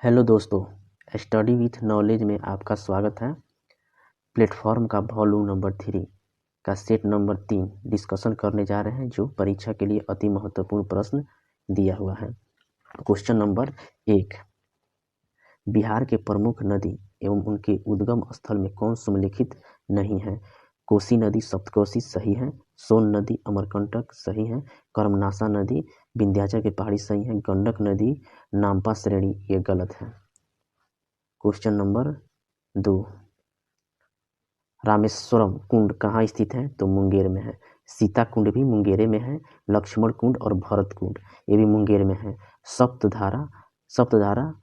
Hello दोस्तों, study with knowledge में आपका स्वागत है। प्लेटफॉर्म का वॉल्यूम नंबर 3 का सेट नंबर 3 डिस्कशन करने जा रहे हैं, जो परीक्षा के लिए अति महत्वपूर्ण प्रश्न दिया हुआ है। क्वेश्चन नंबर 1, बिहार के प्रमुख नदी एवं उनके उद्गम स्थल में कौन सुमेलित नहीं है? कोसी नदी सप्तकोशी सही है, सोन नदी अमरकंटक सही है, कर्मनाशा नदी विंध्याचल की पहाड़ी सही है, गंडक नदी नामपा श्रेणी ये गलत है। क्वेश्चन नंबर 2, रामेश्वरम कुंड कहाँ स्थित है? तो मुंगेर में है। सीता कुंड भी मुंगेर में है। लक्ष्मण कुंड और भरत कुंड ये भी मुंगेर में है। सप्तधारा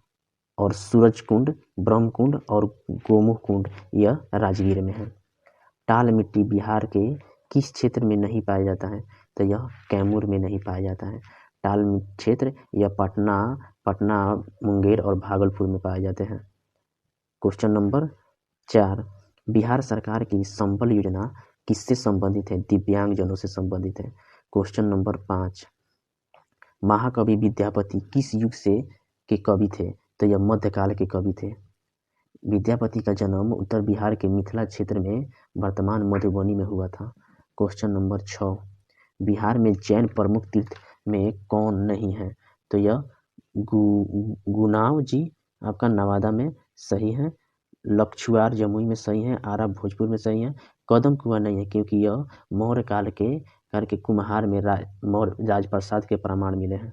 और सूरज कुंड, ब्रह्म कुंड और गोमुख कुंड यह राजगीर में है। टाल मिट्टी बिहार के किस क्षेत्र में नहीं पाया जाता है? तो यह कैमूर में नहीं पाया जाता है। टाल क्षेत्र यह पटना, मुंगेर और भागलपुर में पाए जाते हैं। क्वेश्चन नंबर 4, बिहार सरकार की संबल योजना किससे संबंधित है? दिव्यांगजनों से संबंधित है। क्वेश्चन नंबर 5, महाकवि विद्यापति किस युग के कवि थे? तो यह मध्यकाल के कवि थे। विद्यापति का जन्म उत्तर बिहार के मिथिला क्षेत्र में वर्तमान मधुबनी में हुआ था। क्वेश्चन नंबर 6, बिहार में जैन प्रमुख तीर्थ में कौन नहीं है? तो यह गुनाव जी आपका नवादा में सही है, लक्षुआर जमुई में सही है, आरा भोजपुर में सही है, कदम कुआं नहीं है क्योंकि यह मौर्य काल के कुम्हार में मौर्य राजप्रसाद के प्रमाण मिले हैं।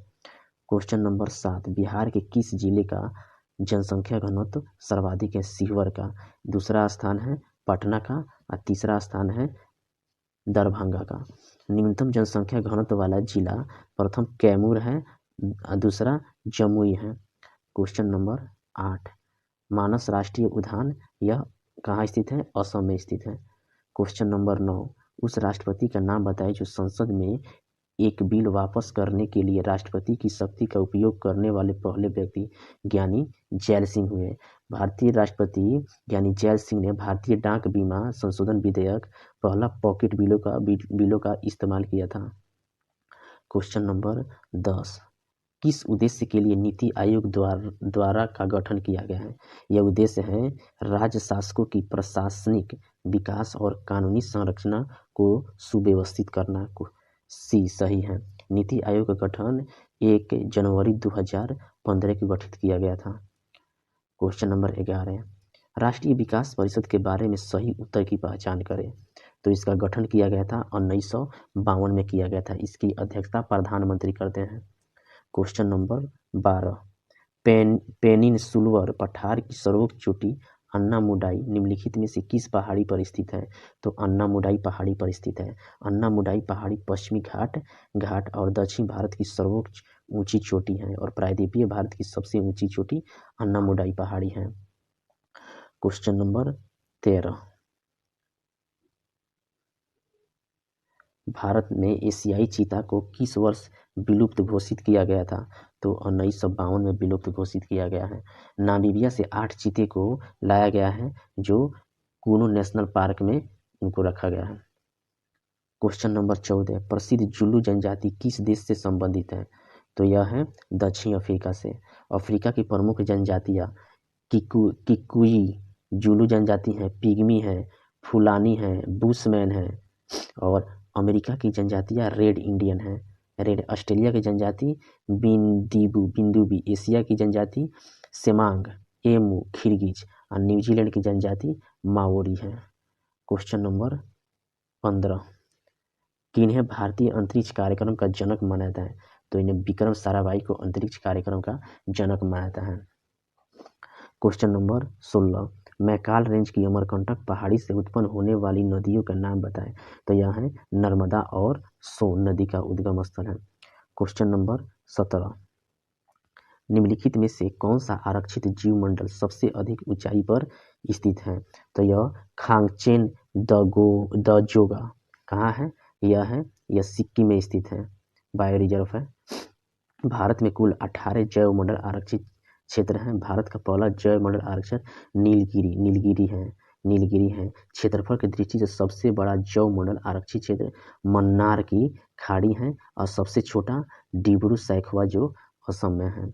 क्वेश्चन नंबर 7, बिहार के किस जिले का जनसंख्या घनत्व सर्वाधिक है? सीहोर का। दूसरा स्थान है पटना का और तीसरा स्थान है दरभंगा का। न्यूनतम जनसंख्या घनत्व वाला जिला प्रथम कैमूर है, दूसरा जमुई है। क्वेश्चन नंबर 8, मानस राष्ट्रीय उद्यान यह कहाँ स्थित है? असम में स्थित है। क्वेश्चन नंबर 9, उस राष्ट्रपति का नाम बताइए जो संसद में एक बिल वापस करने के लिए राष्ट्रपति की शक्ति का उपयोग करने वाले पहले व्यक्ति ज्ञानी जैल सिंह हुए। भारतीय राष्ट्रपति ज्ञानी जैल सिंह ने भारतीय डाक बीमा संशोधन विधेयक पहला पॉकेट बिलों का इस्तेमाल किया था। क्वेश्चन नंबर 10, किस उद्देश्य के लिए नीति आयोग द्वारा का गठन किया गया है? यह उद्देश्य है राज्य शासकों की प्रशासनिक विकास और कानूनी संरचना को सुव्यवस्थित करना। सी सही है। नीति आयोग का गठन 1 जनवरी 2015 को गठित किया गया था। क्वेश्चन नंबर 11, राष्ट्रीय विकास परिषद के बारे में सही उत्तर की पहचान करें। तो इसका गठन किया गया था 1952 में किया गया था। इसकी अध्यक्षता प्रधानमंत्री करते हैं। क्वेश्चन नंबर 12, पेनिनसुलर पठार की सर्वोच्च चोटी अन्नामुडाई निम्नलिखित में से किस पहाड़ी पर स्थित है? तो अन्नामुडाई पहाड़ी पर स्थित है। अन्नामुडाई पहाड़ी पश्चिमी घाट और दक्षिण भारत की सर्वोच्च ऊंची चोटी है और प्रायद्वीपीय भारत की सबसे ऊंची चोटी अन्नामुडाई पहाड़ी है। क्वेश्चन नंबर 13, भारत में एशियाई चीता को किस वर्ष विलुप्त घोषित किया गया था? तो 1952 में विलुप्त घोषित किया गया है। नामीबिया से 8 चीते को लाया गया है जो कूनो नेशनल पार्क में उनको रखा गया है। क्वेश्चन नंबर 14, प्रसिद्ध जुलू जनजाति किस देश से संबंधित है? तो यह है दक्षिण अफ्रीका से। अफ्रीका की प्रमुख जनजातियां किकुई जुलू जनजाति है, पिग्मी है, फुलानी है, बुशमैन है और अमेरिका की जनजातियां रेड इंडियन है। रेड ऑस्ट्रेलिया की जनजाति बिंदुबी, एशिया की जनजाति सेमांग, एमू, खिरगिज और न्यूजीलैंड की जनजाति माओरी है। क्वेश्चन नंबर 15, किन्हें भारतीय अंतरिक्ष कार्यक्रम का जनक माना जाता है? तो इन्हें विक्रम साराभाई को अंतरिक्ष कार्यक्रम का जनक माना जाता है। क्वेश्चन नंबर 16, मैकाल रेंज की अमरकंटक पहाड़ी से उत्पन्न होने वाली नदियों का नाम बताएं। तो यह है नर्मदा और सोन नदी का उद्गम स्थल है। क्वेश्चन नंबर 17, निम्नलिखित में से कौन सा आरक्षित जीवमंडल सबसे अधिक ऊंचाई पर स्थित है? तो यह खांगचेन दजोगा कहाँ है? यह सिक्किम में स्थित है, बायो रिजर्व है। भारत में कुल 18 जैव मंडल आरक्षित क्षेत्र हैं। भारत का पहला जैव मंडल आरक्षण नीलगिरी है। क्षेत्रफल की दृष्टि से सबसे बड़ा जैव मंडल आरक्षित क्षेत्र मन्नार की खाड़ी है और सबसे छोटा डिब्रू सैखोवा जो असम में है।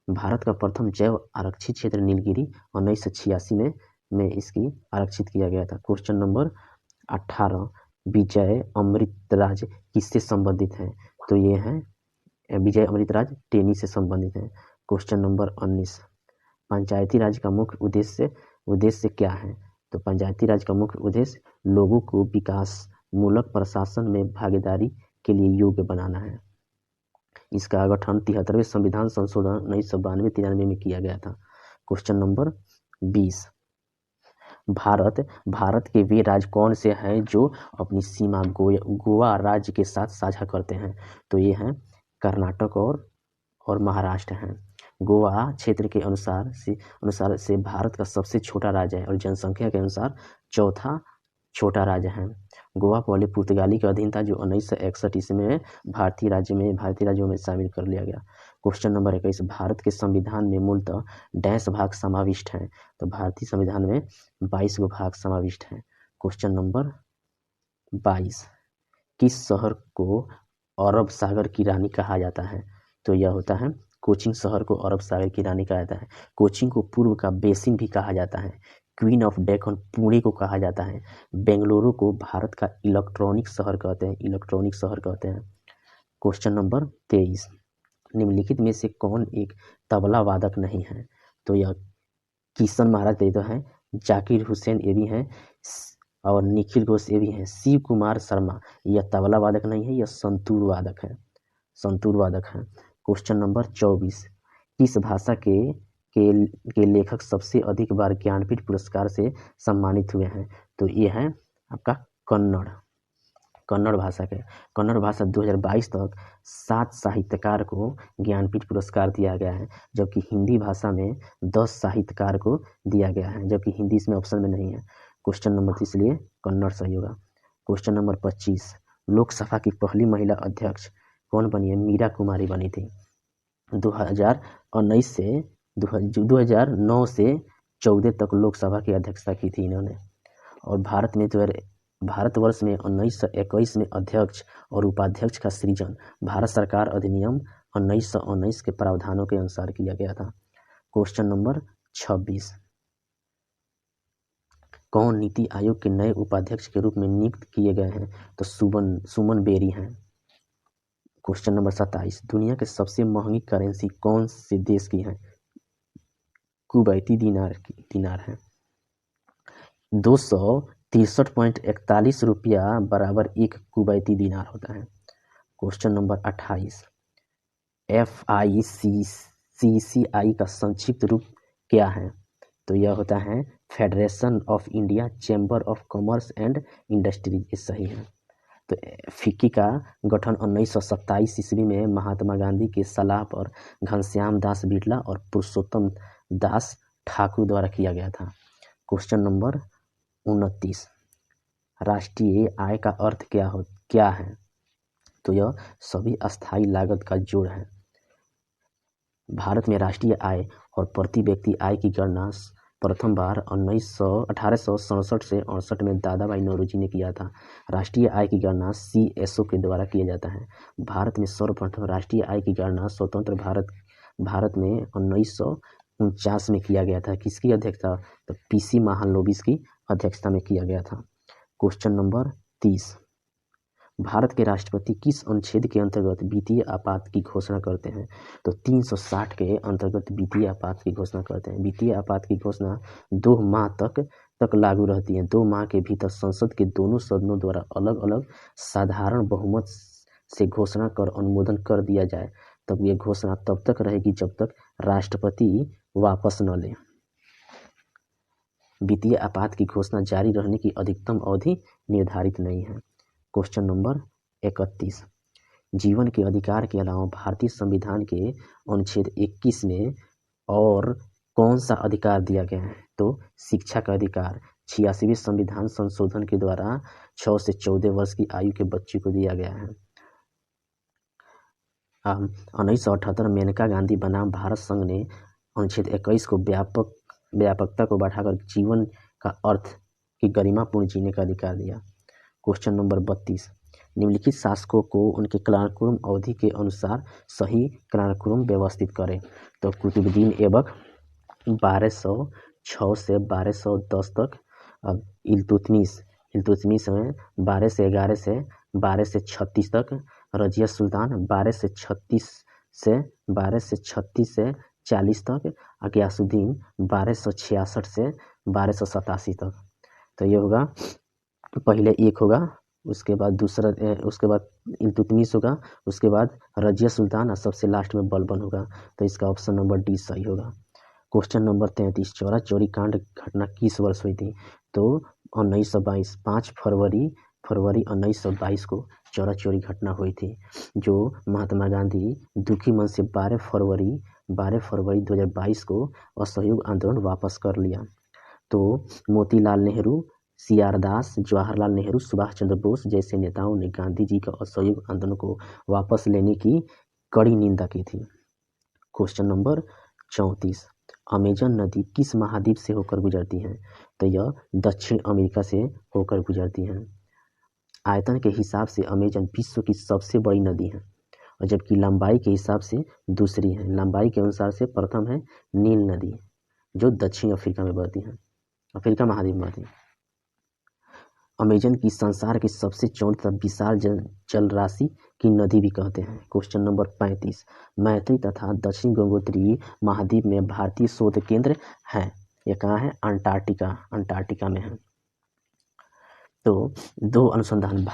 भारत का प्रथम जैव आरक्षित क्षेत्र नीलगिरी 1986 में इसकी आरक्षित किया गया था। क्वेश्चन नंबर 18, विजय अमृतराज किससे संबंधित हैं? तो ये हैं विजय अमृतराज टेनी से संबंधित हैं। क्वेश्चन नंबर 19, पंचायती राज का मुख्य उद्देश्य क्या है? तो पंचायती राज का मुख्य उद्देश्य लोगों को विकास मूलक प्रशासन में भागीदारी के लिए योग्य बनाना है। इसका गठन 73वें संविधान संशोधन 1992-93 में किया गया था। क्वेश्चन नंबर 20, भारत के वे राज्य कौन से हैं जो अपनी सीमा गोवा राज्य के साथ साझा करते हैं? तो ये हैं कर्नाटक और महाराष्ट्र हैं। गोवा क्षेत्र के अनुसार से भारत का सबसे छोटा राज्य है और जनसंख्या के अनुसार चौथा छोटा राज्य है। गोवा पहले पुर्तगाली का अधीन था, जो 1961 ईस्वी में भारतीय राज्यों में शामिल कर लिया गया। क्वेश्चन नंबर 21, भारत के संविधान में मूलतः डैश भाग समाविष्ट हैं? तो भारतीय संविधान में 22 गो भाग समाविष्ट हैं। क्वेश्चन नंबर 22, किस शहर को अरब सागर की रानी कहा जाता है? तो यह होता है कोचिन शहर को अरब सागर की रानी कहा जाता है। कोचिन को पूर्व का बेसिन भी कहा जाता है। क्वीन ऑफ डेक्कन पुणे को कहा जाता है। बेंगलुरु को भारत का इलेक्ट्रॉनिक शहर कहते हैं। क्वेश्चन नंबर 23, निम्नलिखित में से कौन एक तबला वादक नहीं है? तो यह किशन महाराज तो है, जाकिर हुसैन ये भी हैं और निखिल घोष ये भी हैं। शिव कुमार शर्मा यह तबला वादक नहीं है, यह संतूर वादक है। क्वेश्चन नंबर 24, किस भाषा के लेखक सबसे अधिक बार ज्ञानपीठ पुरस्कार से सम्मानित हुए हैं? तो ये है आपका कन्नड़ भाषा 2022 तक 7 साहित्यकार को ज्ञानपीठ पुरस्कार दिया गया है, जबकि हिंदी भाषा में 10 साहित्यकार को दिया गया है, जबकि हिंदी इसमें ऑप्शन में नहीं है। क्वेश्चन नंबर 30 इसलिए कन्नड़ सही होगा। क्वेश्चन नंबर 25, लोकसभा की पहली महिला अध्यक्ष कौन बनी है? मीरा कुमारी बनी थी। 2009 से 14 तक लोकसभा की अध्यक्षता की थी इन्होंने। और भारतवर्ष में 1921 में अध्यक्ष और उपाध्यक्ष का सृजन भारत सरकार अधिनियम 1919 के प्रावधानों के अनुसार किया गया था। क्वेश्चन नंबर 26, कौन नीति आयोग के नए उपाध्यक्ष के रूप में नियुक्त किए गए हैं? तो सुमन बेरी हैं। क्वेश्चन नंबर 27, दुनिया के सबसे महंगी करेंसी कौन से देश की है? कुवैती दिनार है। 263.41 रुपया बराबर एक कुवैती दिनार होता है। क्वेश्चन नंबर 28, FICCI का संक्षिप्त रूप क्या है? तो यह होता है federation of India chamber of commerce and industry, ये सही है। तो फिक्की का गठन 1927 ईस्वी में महात्मा गांधी के सलाह पर घनश्याम दास बिड़ला और पुरुषोत्तम दास ठाकुर द्वारा किया गया था। क्वेश्चन नंबर 29, राष्ट्रीय आय का अर्थ क्या है? तो यह सभी अस्थायी लागत का जोड़ है। भारत में राष्ट्रीय आय और प्रति व्यक्ति आय की गणना प्रथम बार 1867 से 68 में दादा भाई नौरोजी ने किया था। राष्ट्रीय आय की गणना CSO के द्वारा किया जाता है। भारत में सर्वप्रथम राष्ट्रीय आय की गणना स्वतंत्र भारत में 1949 में किया गया था। किसकी अध्यक्षता? तो PC महालनोबिस की अध्यक्षता में किया गया था। क्वेश्चन नंबर 30, भारत के राष्ट्रपति किस अनुच्छेद के अंतर्गत वित्तीय आपात की घोषणा करते हैं? तो 360 के अंतर्गत वित्तीय आपात की घोषणा करते हैं। वित्तीय आपात की घोषणा 2 माह तक लागू रहती है। 2 माह के भीतर संसद के दोनों सदनों द्वारा अलग अलग साधारण बहुमत से घोषणा कर अनुमोदन कर दिया जाए, तब यह घोषणा तब तक रहेगी जब तक राष्ट्रपति वापस न ले। वित्तीय आपात की घोषणा जारी रहने की अधिकतम अवधि निर्धारित नहीं है। क्वेश्चन नंबर 31, जीवन के अधिकार के अलावा भारतीय संविधान के अनुच्छेद 21 में और कौन सा अधिकार दिया गया है? तो शिक्षा का अधिकार 86वें संविधान संशोधन के द्वारा 6 से 14 वर्ष की आयु के बच्चे को दिया गया है। 1978 मेनका गांधी बनाम भारत संघ ने अनुच्छेद 21 को व्यापकता को बढ़ाकर जीवन का अर्थ की गरिमापूर्ण जीने का अधिकार दिया। क्वेश्चन नंबर 32, निम्नलिखित शासकों को उनके कालक्रम अवधि के अनुसार सही कालक्रम व्यवस्थित करें। तो कुतुबुद्दीन ऐबक 1206 से 1210 तक। अब इल्तुतमिश में 12 से 11 से 12 से 36 तक। रजिया सुल्तान 12 से 36 से 40 तक। गयासुद्दीन 1266 से 1287 तक। तो ये होगा, पहले एक होगा, उसके बाद दूसरा, उसके बाद इल्तुतमिश होगा, उसके बाद रजिया सुल्तान और सबसे लास्ट में बलबन होगा। तो इसका ऑप्शन नंबर डी सही होगा। क्वेश्चन नंबर 33, चौरा चौरी कांड घटना किस वर्ष हुई थी? तो 1922, 5 फरवरी 1922 को चौरा चौरी घटना हुई थी, जो महात्मा गांधी दुखी मन से 12 फरवरी 2022 को असहयोग आंदोलन वापस कर लिया। तो मोतीलाल नेहरू, CR दास, जवाहरलाल नेहरू, सुभाष चंद्र बोस जैसे नेताओं ने गांधी जी का असहयोग आंदोलन को वापस लेने की कड़ी निंदा की थी। क्वेश्चन नंबर 34, अमेजन नदी किस महाद्वीप से होकर गुजरती है? तो यह दक्षिण अमेरिका से होकर गुजरती है। आयतन के हिसाब से अमेजन विश्व की सबसे बड़ी नदी है, और जबकि लंबाई के हिसाब से दूसरी है। लंबाई के अनुसार से प्रथम है नील नदी, जो दक्षिण अफ्रीका में बहती है, अफ्रीका महाद्वीप में बहती है। अमेजन की संसार की सबसे चौड़ी तथा विशाल जल राशि की नदी भी कहते हैं। क्वेश्चन नंबर 35, मैत्री तथा दक्षिण गंगोत्री महाद्वीप में भारतीय शोध केंद्र है। यह कहाँ है? अंटार्कटिका में है। तो दो अनुसंधान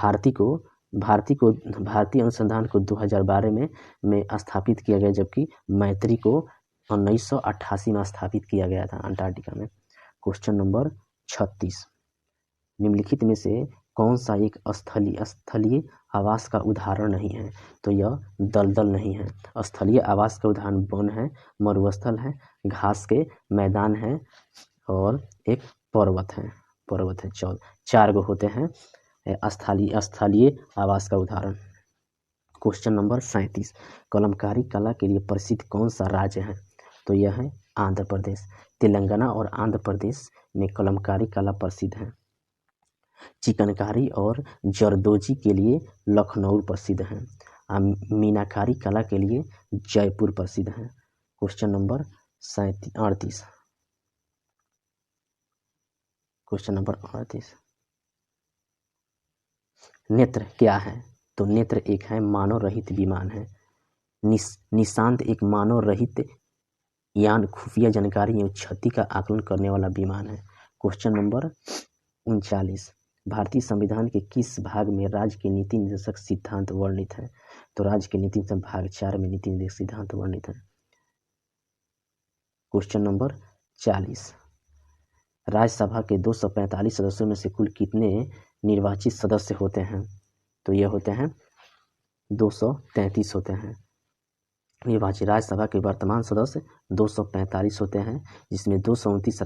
भारतीय अनुसंधान को 2012 में स्थापित किया गया, जबकि मैत्री को 1988 में स्थापित किया गया था अंटार्कटिका में। क्वेश्चन नंबर 36, निम्नलिखित में से कौन सा एक स्थलीय आवास का उदाहरण नहीं है? तो यह दलदल नहीं है। स्थलीय आवास का उदाहरण वन है, मरुस्थल है, घास के मैदान है, और एक पर्वत है। 4 गो होते हैं स्थलीय आवास का उदाहरण। क्वेश्चन नंबर 37, कलमकारी कला के लिए प्रसिद्ध कौन सा राज्य है? तो यह है आंध्र प्रदेश। तेलंगाना और आंध्र प्रदेश में कलमकारी कला प्रसिद्ध है। चिकनकारी और जरदोजी के लिए लखनऊ प्रसिद्ध है। मीनाकारी कला के लिए जयपुर प्रसिद्ध है। क्वेश्चन नंबर 38, नेत्र क्या है? तो नेत्र एक है मानव रहित विमान है। निशांत एक मानव रहित यान खुफिया जानकारी एवं क्षति का आकलन करने वाला विमान है। क्वेश्चन नंबर 39, भारतीय संविधान के किस भाग में राज्य के नीति निर्देशक सिद्धांत वर्णित है? तो राज्य के नीति निर्देशक भाग 4 में नीति निर्देशक सिद्धांत वर्णित है। क्वेश्चन नंबर 40, राज्यसभा के 245 सदस्यों में से कुल कितने निर्वाचित सदस्य होते हैं? तो ये होते हैं 233 होते हैं निर्वाचित। राज्यसभा के वर्तमान सदस्य 245 होते हैं, जिसमें 229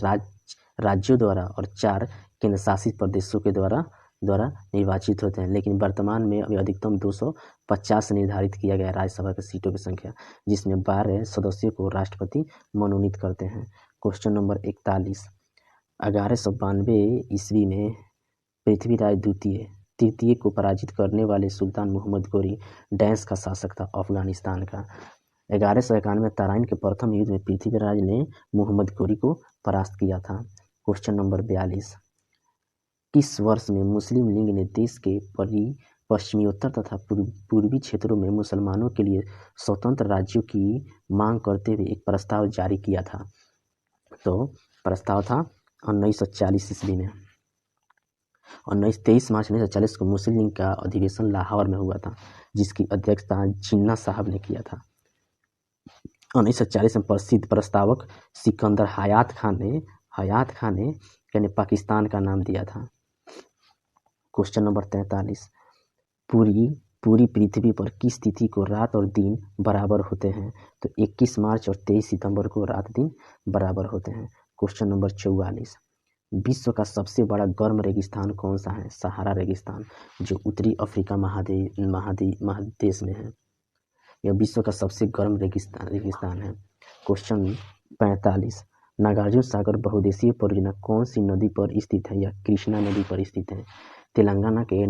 राज्यों द्वारा और 4 केंद्र शासित प्रदेशों के द्वारा निर्वाचित होते हैं। लेकिन वर्तमान में अभी अधिकतम 250 निर्धारित किया गया राज्यसभा की सीटों की संख्या, जिसमें 12 सदस्यों को राष्ट्रपति मनोनीत करते हैं। क्वेश्चन नंबर 41, 1192 ईस्वी में पृथ्वीराज तृतीय को पराजित करने वाले सुल्तान मोहम्मद गोरी डैश का शासक था? अफगानिस्तान का। 1191 तराइन के प्रथम युद्ध में पृथ्वीराज ने मोहम्मद गोरी को परास्त किया था। क्वेश्चन नंबर 42, किस वर्ष में मुस्लिम लीग ने देश के पश्चिमोत्तर तथा पूर्वी क्षेत्रों में मुसलमानों के लिए स्वतंत्र राज्यों की मांग करते हुए एक प्रस्ताव जारी किया था? तो प्रस्ताव था 1940 ईस्वी में। 23 मार्च 1940 को मुस्लिम लीग का अधिवेशन लाहौर में हुआ था, जिसकी अध्यक्षता जिन्ना साहब ने किया था। 1940 में प्रसिद्ध प्रस्तावक सिकंदर हयात खान ने पाकिस्तान का नाम दिया था। क्वेश्चन नंबर 43, पूरी पृथ्वी पर किस तिथि को रात और दिन बराबर होते हैं? तो 21 मार्च और 23 सितंबर को रात दिन बराबर होते हैं। क्वेश्चन नंबर 44, विश्व का सबसे बड़ा गर्म रेगिस्तान कौन सा है? सहारा रेगिस्तान, जो उत्तरी अफ्रीका महादेश में है। यह विश्व का सबसे गर्म रेगिस्तान है। क्वेश्चन 45, नागार्जुन सागर बहुउद्देशीय परियोजना कौन सी नदी पर स्थित है? यह कृष्णा नदी पर स्थित है। तेलंगाना के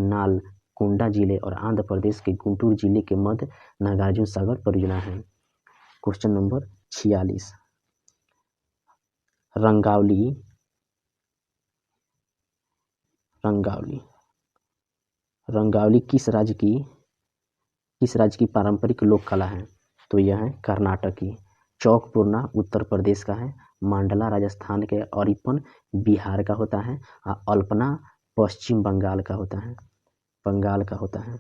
कोंडा जिले और आंध्र प्रदेश के गुंटूर जिले के मध्य नागार्जुन सागर परियोजना है। क्वेश्चन नंबर 46, रंगावली रंगावली रंगावली किस राज्य की पारंपरिक लोक कला है? तो यह है कर्नाटक की। चौकपूर्णा उत्तर प्रदेश का है। मांडला राजस्थान के, अरिपन बिहार का होता है और अल्पना पश्चिम बंगाल का होता है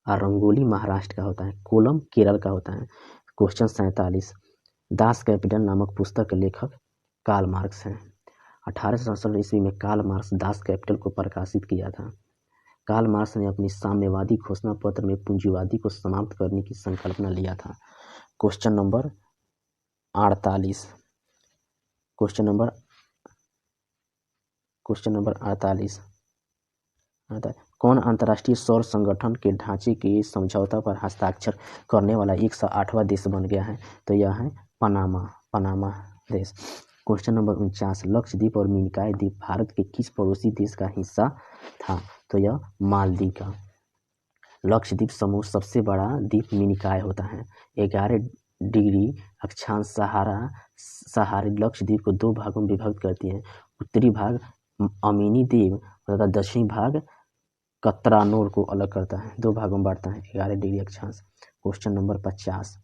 और रंगोली महाराष्ट्र का होता है। कोलम केरल का होता है। क्वेश्चन 47, दास कैपिटल नामक पुस्तक के लेखक कार्ल मार्क्स हैं। 1867 ईस्वी में कार्ल मार्क्स दास कैपिटल को प्रकाशित किया था। कार्ल मार्क्स ने अपनी साम्यवादी घोषणा पत्र में पूंजीवादी को समाप्त करने की संकल्पना लिया था। क्वेश्चन नंबर 48, क्वेश्चन नंबर 48, कौन अंतर्राष्ट्रीय सौर संगठन के ढांचे के समझौता पर हस्ताक्षर करने वाला 108वां देश बन गया है? तो यह है पनामा देश। क्वेश्चन नंबर 49, लक्षद्वीप और मिनिकॉय द्वीप भारत के किस पड़ोसी देश का हिस्सा था? तो यह मालदीव का। लक्षद्वीप समूह सबसे बड़ा द्वीप मिनिकॉय होता है। 11 डिग्री अक्षांश सहारे लक्षद्वीप को 2 भागों में विभक्त करती है। उत्तरी भाग अमीनी द्वीप तथा दक्षिणी भाग कतरानोर को अलग करता है, 2 भागों में बांटता है। 11 डिग्री अक्षांश। क्वेश्चन नंबर 50,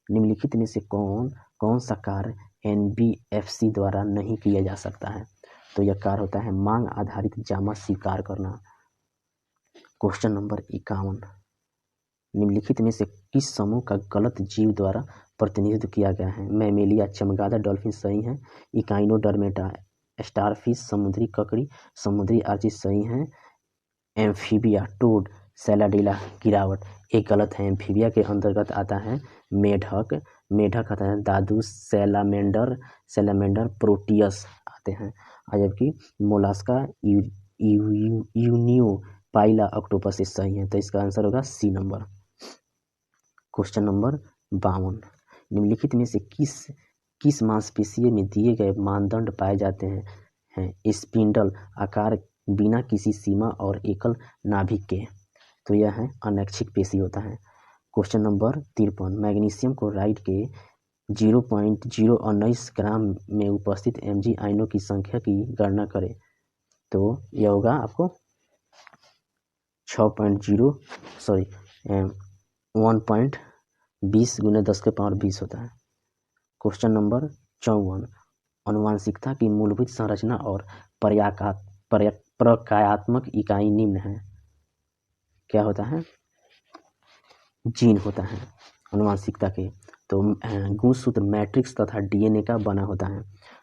निम्नलिखित में से कौन सा कार्य NBFC द्वारा नहीं किया जा सकता है? तो यह कार्य होता है मांग आधारित जामा स्वीकार करना। क्वेश्चन नंबर 51, निम्नलिखित में से किस समूह का गलत जीव द्वारा प्रतिनिधित्व किया गया है? मैमेलिया चमगादड़ डॉल्फिन सही है। इकाइनोडर्मेटा स्टारफिश समुद्री ककड़ी समुद्री अर्चिन सही है। एम्फीबिया टोड सैलाडेला गिरावट एक गलत है। एम्फीबिया के अंतर्गत आता है मेढक आता है। दादू सैलामेंडर प्रोटियस आते हैं। जबकि मोलास्का यूनियो पाइला ऑक्टोपस से सही है। तो इसका आंसर होगा सी नंबर। क्वेश्चन नंबर 52, निम्नलिखित में से किस मांसपेशी में दिए गए मानदंड पाए जाते हैं? स्पिंडल आकार बिना किसी सीमा और एकल नाभिक के। तो यह है अनैच्छिक पेशी होता है। क्वेश्चन नंबर 53, मैग्नीशियम क्लोराइड के 0.019 ग्राम में उपस्थित Mg आयनों की संख्या की गणना करें। तो यह होगा आपको 1.20 × 10⁻20 होता है। क्वेश्चन नंबर 54, अनुवांशिकता की मूलभूत संरचना और प्रकायात्मक इकाई निम्न है। क्या होता है? जीन होता है अनुवांशिकता के। तो गुणसूत्र मैट्रिक्स तथा DNA का बना होता है।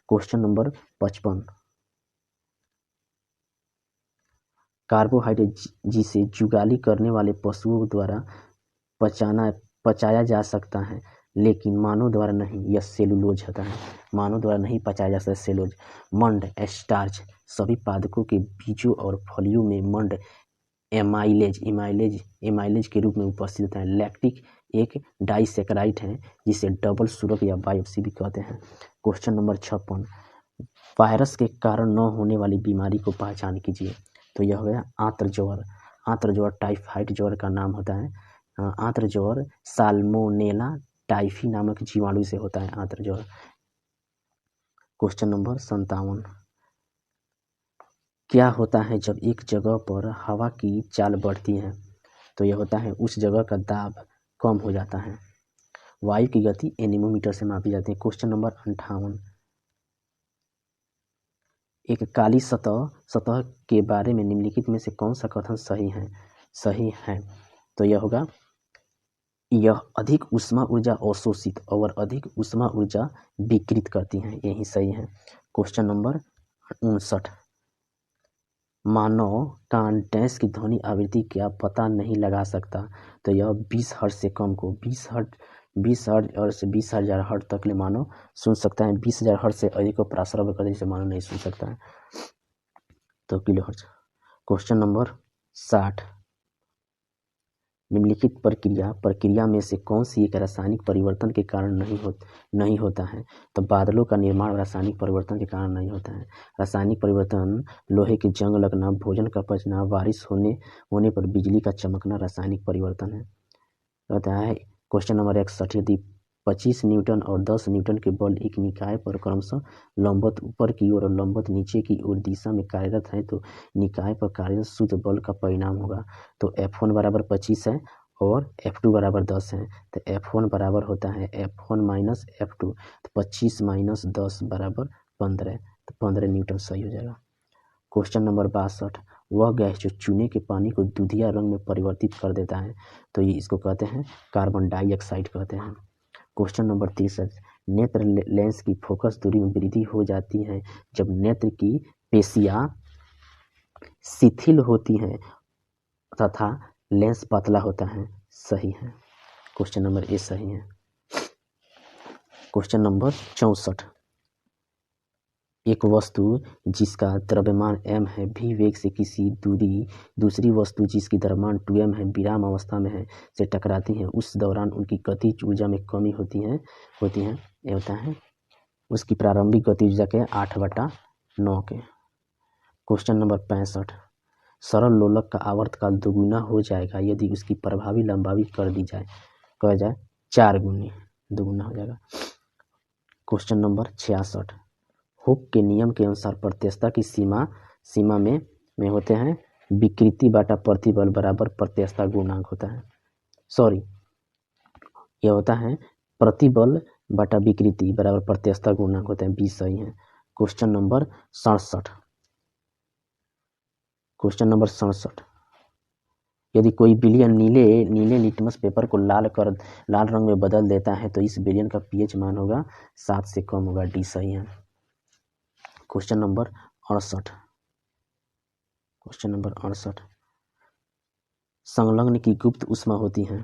क्वेश्चन नंबर 55, कार्बोहाइड्रेट जिसे जुगाली करने वाले पशुओं द्वारा पचाया जा सकता है लेकिन मानव द्वारा नहीं, यह सेलुलोज होता है। मानव द्वारा नहीं पचाया जा सकता सेलुलोज। मंड स्टार्च सभी पादपों के बीजों और फलियों में मंड एमाइलेज के रूप में उपस्थित होता है। लैक्टिक एक डाइसैकेराइड है जिसे डबल सूरक या बायोप्सी भी कहते हैं। क्वेश्चन नंबर 56, वायरस के कारण न होने वाली बीमारी को पहचान कीजिए। तो यह हो गया आंत्र ज्वर टाइफाइड ज्वर का नाम होता है। आंत्र ज्वर साल्मोनेला टाइफी नामक जीवाणु से होता है आंत्र ज्वर। क्वेश्चन नंबर 57, क्या होता है जब एक जगह पर हवा की चाल बढ़ती है? तो यह होता है उस जगह का दाब कम हो जाता है। वायु की गति एनीमोमीटर से मापी जाती है। क्वेश्चन नंबर 58, एक काली सतह के बारे में निम्नलिखित में से कौन सा कथन सही है? तो यह होगा यह अधिक ऊष्मा ऊर्जा अवशोषित और अधिक ऊष्मा ऊर्जा विकृत करती हैं, यही सही है। क्वेश्चन नंबर 59, मानव कान डैश की ध्वनि आवृत्ति क्या पता नहीं लगा सकता? तो यह 20 हर्ट्ज से कम को 20 हर्ट्ज और से 20,000 हर्ट्ज तक ले मानव सुन सकता है। 20,000 हर्ट्ज से अधिक को प्रासरभ कर जिसे मानव नहीं सुन सकता है। तो किलो हर्ट्ज। क्वेश्चन नंबर 60, निम्नलिखित प्रक्रिया में से कौन सी एक रासायनिक परिवर्तन के कारण नहीं होता है? तो बादलों का निर्माण रासायनिक परिवर्तन के कारण नहीं होता है। रासायनिक परिवर्तन लोहे की जंग लगना, भोजन का पचना, बारिश होने पर बिजली का चमकना रासायनिक परिवर्तन है। कहता है क्वेश्चन नंबर 61, यदि 25 न्यूटन और 10 न्यूटन के बल एक निकाय पर क्रमशः लंबवत ऊपर की ओर और लंबवत नीचे की ओर दिशा में कार्यरत है तो निकाय पर कार्यरत शुद्ध बल का परिणाम होगा। तो F1 बराबर 25 है और F2 बराबर 10 है। तो F1 बराबर होता है F1 माइनस F2, तो 25 माइनस 10 बराबर 15, तो 15 न्यूटन सही हो जाएगा। क्वेश्चन नंबर 62, वह गैस जो चूने के पानी को दूधिया रंग में परिवर्तित कर देता है तो ये इसको कहते हैं कार्बन डाइऑक्साइड कहते हैं। क्वेश्चन नंबर 63, नेत्र लेंस की फोकस दूरी में वृद्धि हो जाती है जब नेत्र की पेशियां शिथिल होती हैं तथा लेंस पतला होता है। सही है, क्वेश्चन नंबर ए सही है। क्वेश्चन नंबर 64, एक वस्तु जिसका द्रव्यमान m है v वेग से किसी दूसरी वस्तु जिसकी द्रव्यमान 2m है विराम अवस्था में है से टकराती है, उस दौरान उनकी गतिज ऊर्जा में कमी होती है ये होता है उसकी प्रारंभिक गतिज ऊर्जा के 8/9 के। क्वेश्चन नंबर 65, सरल लोलक का आवर्तकाल दोगुना हो जाएगा यदि उसकी प्रभावी लंबाई कर दी जाए, 4 गुनी दोगुना हो जाएगा। क्वेश्चन नंबर 66, हुक के नियम के अनुसार प्रत्यक्षता की सीमा में होते हैं विकृति बाटा प्रतिबल बराबर प्रत्यक्षता गुणांक होता है। यह होता है प्रतिबल बाटा विकृति बराबर प्रत्यक्षता गुणांक होता है। 20 सही है। क्वेश्चन नंबर 67, यदि कोई विलयन नीले लिटमस पेपर को लाल रंग में बदल देता है तो इस विलयन का pH मान होगा 7 से कम होगा। डी सही है। क्वेश्चन नंबर 68, संलग्न की गुप्त ऊष्मा होती है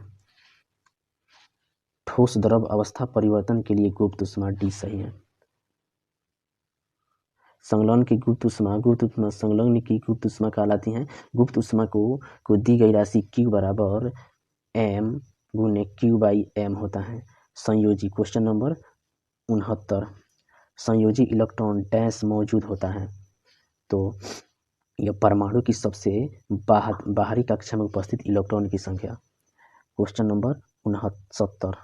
ठोस द्रव अवस्था परिवर्तन के लिए गुप्त ऊष्मा। डी सही है। संलग्न की गुप्त ऊष्मा कहलाती है। गुप्त ऊष्मा को दी गई राशि Q बराबर m गुने Q/m होता है। संयोजी क्वेश्चन नंबर 69, संयोजी इलेक्ट्रॉन डैश मौजूद होता है तो यह परमाणु की सबसे बाहरी कक्षा में उपस्थित इलेक्ट्रॉन की संख्या। क्वेश्चन नंबर 69,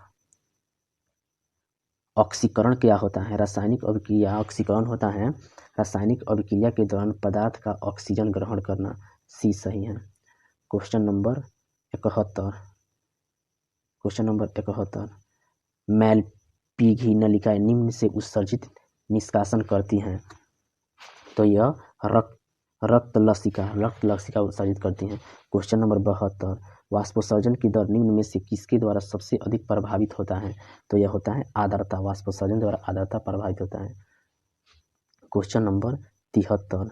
ऑक्सीकरण क्या होता है? रासायनिक अभिक्रिया ऑक्सीकरण होता है रासायनिक अभिक्रिया के दौरान पदार्थ का ऑक्सीजन ग्रहण करना। सी सही है। क्वेश्चन नंबर 71, मैलपीघी नलिकाएं निम्न से उत्सर्जित निष्कासन करती हैं तो यह रक्त लसिका उत्सर्जित करती हैं। क्वेश्चन नंबर 72, वाष्पोत्सर्जन की दर निम्न में से किसके द्वारा सबसे अधिक प्रभावित होता है तो यह होता है आर्द्रता। वाष्पोत्सर्जन द्वारा आर्द्रता प्रभावित होता है। क्वेश्चन नंबर 73,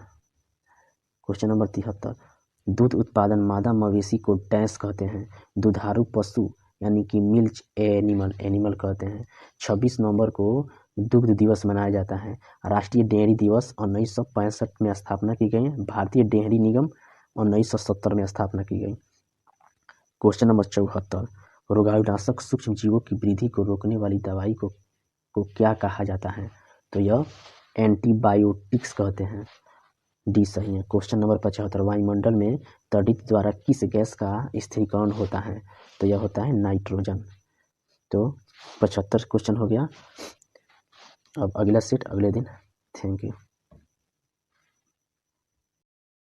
दूध उत्पादन मादा मवेशी को डैश कहते हैं? दुधारू पशु यानी कि मिल्क एनिमल कहते हैं। 26 नवंबर को दुग्ध दिवस मनाया जाता है। राष्ट्रीय डेयरी दिवस 1965 में स्थापना की गई। भारतीय डेयरी निगम 1970 में स्थापना की गई। क्वेश्चन नंबर 74, रोगाणुनाशक सूक्ष्म जीवों की वृद्धि को रोकने वाली दवाई को क्या कहा जाता है तो यह एंटीबायोटिक्स कहते हैं। डी सही है। क्वेश्चन नंबर 75, वायुमंडल में तड़ित द्वारा किस गैस का स्थिरीकरण होता है तो यह होता है नाइट्रोजन। तो 75 क्वेश्चन हो गया। अब अगला सेट अगले दिन। Thank you.